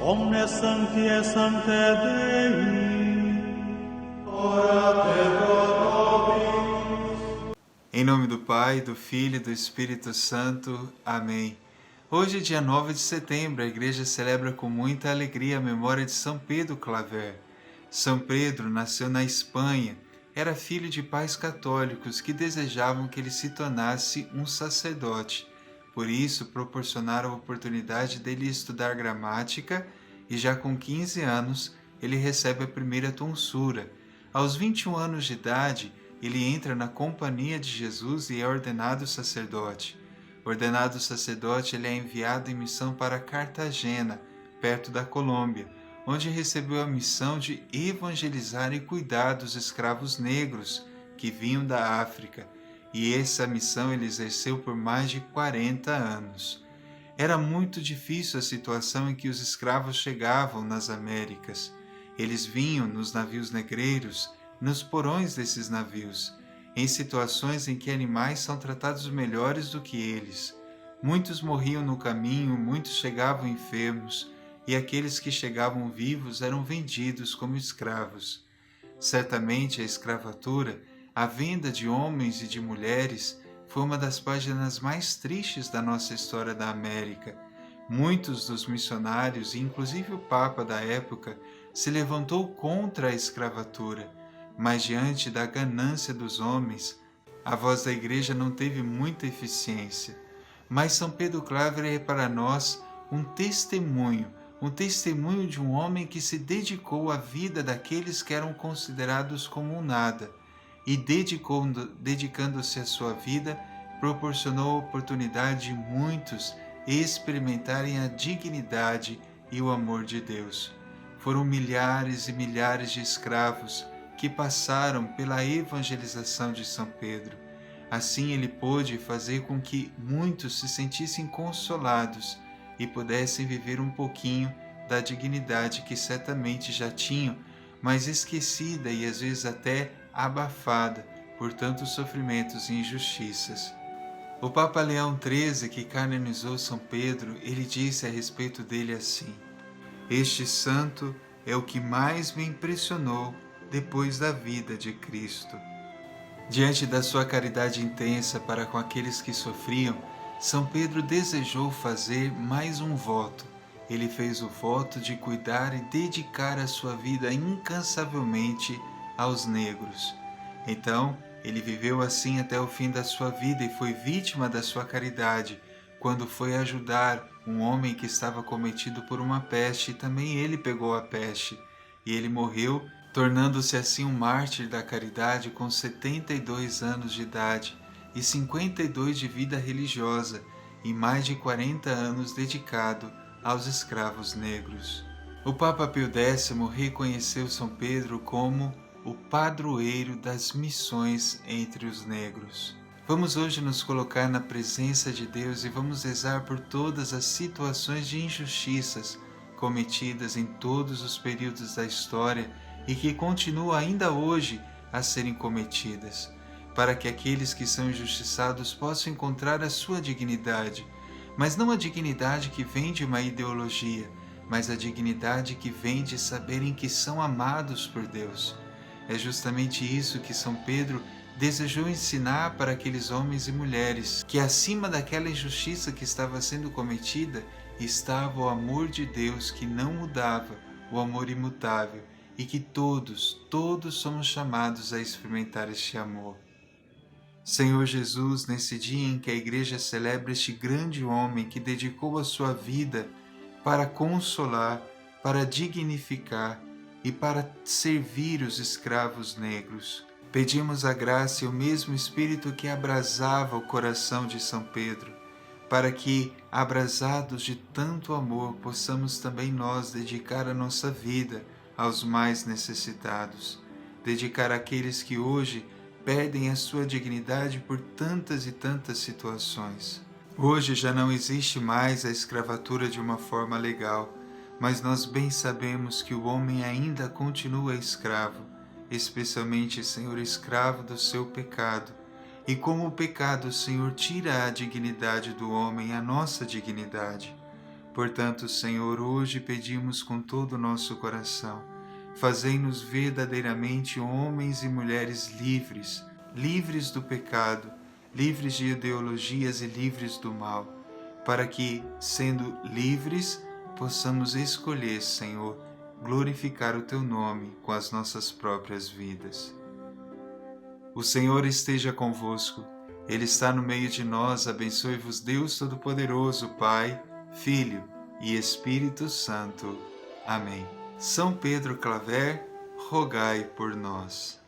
omnes sancti sancte Dei, ora et pro nobis. Em nome do Pai, do Filho e do Espírito Santo. Amém. Hoje, dia 9 de setembro, a Igreja celebra com muita alegria a memória de São Pedro Claver. São Pedro nasceu na Espanha. Era filho de pais católicos que desejavam que ele se tornasse um sacerdote. Por isso, proporcionaram a oportunidade dele estudar gramática e já com 15 anos, ele recebe a primeira tonsura. Aos 21 anos de idade, ele entra na Companhia de Jesus e é ordenado sacerdote. Ordenado sacerdote, ele é enviado em missão para Cartagena, perto da Colômbia, onde recebeu a missão de evangelizar e cuidar dos escravos negros que vinham da África, e essa missão ele exerceu por mais de 40 anos. Era muito difícil a situação em que os escravos chegavam nas Américas. Eles vinham nos navios negreiros, nos porões desses navios, em situações em que animais são tratados melhores do que eles. Muitos morriam no caminho, muitos chegavam enfermos, e aqueles que chegavam vivos eram vendidos como escravos. Certamente a escravatura, a venda de homens e de mulheres, foi uma das páginas mais tristes da nossa história da América. Muitos dos missionários, e inclusive o Papa da época, se levantou contra a escravatura, mas diante da ganância dos homens, a voz da Igreja não teve muita eficiência. Mas São Pedro Claver é para nós um testemunho de um homem que se dedicou à vida daqueles que eram considerados como um nada, e dedicando-se à sua vida, proporcionou a oportunidade de muitos experimentarem a dignidade e o amor de Deus. Foram milhares e milhares de escravos que passaram pela evangelização de São Pedro. Assim ele pôde fazer com que muitos se sentissem consolados e pudessem viver um pouquinho da dignidade que certamente já tinham, mas esquecida e às vezes até abafada por tantos sofrimentos e injustiças. O Papa Leão XIII, que canonizou São Pedro, ele disse a respeito dele assim: "Este santo é o que mais me impressionou depois da vida de Cristo." Diante da sua caridade intensa para com aqueles que sofriam, São Pedro desejou fazer mais um voto. Ele fez o voto de cuidar e dedicar a sua vida incansavelmente aos negros. Então, ele viveu assim até o fim da sua vida e foi vítima da sua caridade, quando foi ajudar um homem que estava cometido por uma peste, e também ele pegou a peste, e ele morreu, tornando-se assim um mártir da caridade com 72 anos de idade e 52 de vida religiosa, e mais de 40 anos dedicado aos escravos negros. O Papa Pio X reconheceu São Pedro como o padroeiro das missões entre os negros. Vamos hoje nos colocar na presença de Deus e vamos rezar por todas as situações de injustiças cometidas em todos os períodos da história e que continuam ainda hoje a serem cometidas, para que aqueles que são injustiçados possam encontrar a sua dignidade, mas não a dignidade que vem de uma ideologia, mas a dignidade que vem de saberem que são amados por Deus. É justamente isso que São Pedro desejou ensinar para aqueles homens e mulheres, que acima daquela injustiça que estava sendo cometida, estava o amor de Deus que não mudava, o amor imutável, e que todos somos chamados a experimentar este amor. Senhor Jesus, nesse dia em que a Igreja celebra este grande homem que dedicou a sua vida para consolar, para dignificar e para servir os escravos negros, pedimos a graça e o mesmo Espírito que abrasava o coração de São Pedro, para que, abrasados de tanto amor, possamos também nós dedicar a nossa vida aos mais necessitados, dedicar àqueles que hoje perdem a sua dignidade por tantas e tantas situações. Hoje já não existe mais a escravatura de uma forma legal, mas nós bem sabemos que o homem ainda continua escravo, especialmente, Senhor, escravo do seu pecado. E como o pecado, Senhor, tira a dignidade do homem, a nossa dignidade. Portanto, Senhor, hoje pedimos com todo o nosso coração, fazei-nos verdadeiramente homens e mulheres livres, livres do pecado, livres de ideologias e livres do mal, para que, sendo livres, possamos escolher, Senhor, glorificar o Teu nome com as nossas próprias vidas. O Senhor esteja convosco, Ele está no meio de nós, abençoe-vos Deus Todo-Poderoso, Pai, Filho e Espírito Santo. Amém. São Pedro Claver, rogai por nós.